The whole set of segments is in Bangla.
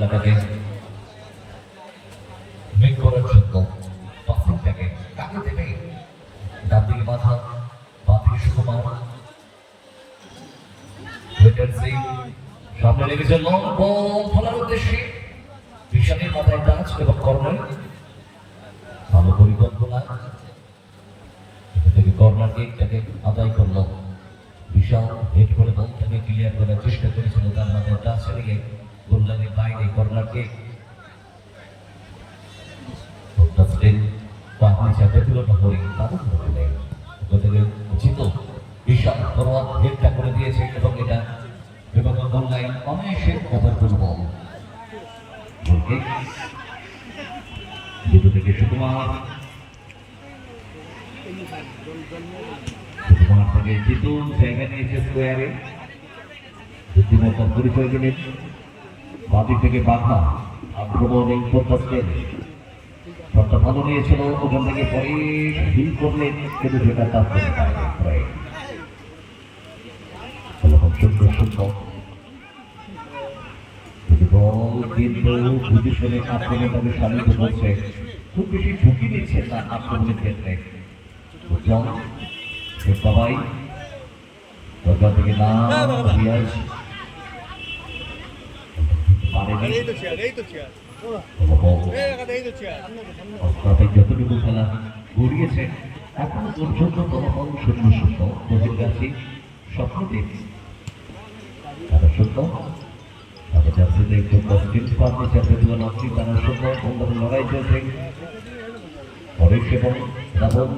খেলাটাকে মেক করার জন্য পাসিংটাকে কাকে দেবে? ডান দিকে বাধা, বাঁদিকে সুকুমার, সামনে লেগেছে লং বল খেলার উদ্দেশ্যে, বিশালের মাথায় টাচ এবং কর্নার, ভালো পরিকল্পনা থেকে কর্নার কিকটাকে আদায় করলো বিশাল। হেড করে বলটাকে ক্লিয়ার করার চেষ্টা করেছিল, তার মাথায় টাচ লেগে গোললাইনের বাইরে কর্নার কিক। বিশাল ফরওয়ার্ড হেডটা করে দিয়েছে এবং এটা বিভাগ গোললাইন অনেক কভার করব। দুটো থেকে সুকুমার, সুকুমার থেকে জিতু জায়গা নিয়েছে স্কোয়ারে, বুদ্ধিমত্তার পরিচয় দিলেন। বাদিক থেকে বাধা, আক্রমণ এই প্রত্যাশে শটটা ভালো নিয়েছিল, ওখান থেকে পরে হিল করলেন কিন্তু সেটা তার প্রায় সুন্দর সুন্দর বল কিন্তু পজিশনে আক্রমণ তাকে সামিল করছে, খুব বেশি ঝুঁকি নিচ্ছে না আক্রমণের ক্ষেত্রে। সবাই দরজা থেকে না রিয়াজ যতটুকু খেলা গড়িয়েছে এখনো পর্যন্ত ফলাফল 0-0। বহির্গাছি স্বপ্ন দেখছি লড়াই চলছে। পরেশ এবং রাবণ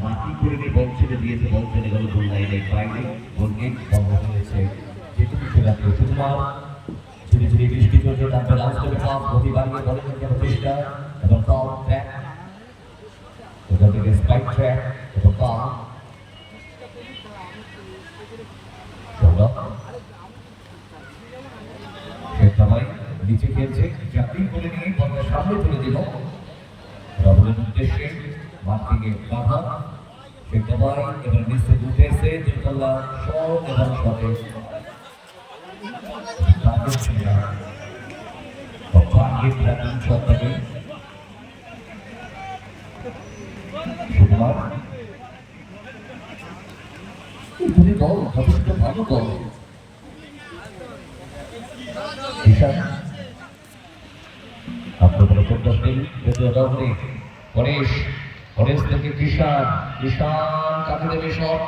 মাটি করে নিয়ে বল ছেড়ে দিয়েছে, বল চলে গেল গোল লাইনের বাইরে, গোলকে বন্ধ হয়েছে। যেটুকু খেলাতে সুকুমার ধীরে ধীরে বৃষ্টি চলছে, তারপরে লাস্টের পাস গতি বাড়িয়ে বলেন চেষ্টা এবং পাল ট্র্যাক, ওখান থেকে স্পাইক ট্র্যাক এবং পাল নিচে খেলছে, জাম্পিং করে নিয়ে বলটা সামনে তুলে দিল রাবণের উদ্দেশ্যে। মাঠ থেকে বাধা, সে সবাই এবার নিচে উঠেছে দুতলা শট এবং শটে শটটাকে সুকুমার দল যথেষ্ট ভালো দল। গণেশ থেকে কৃষাণ, কৃষাণ কাকে দেবে সব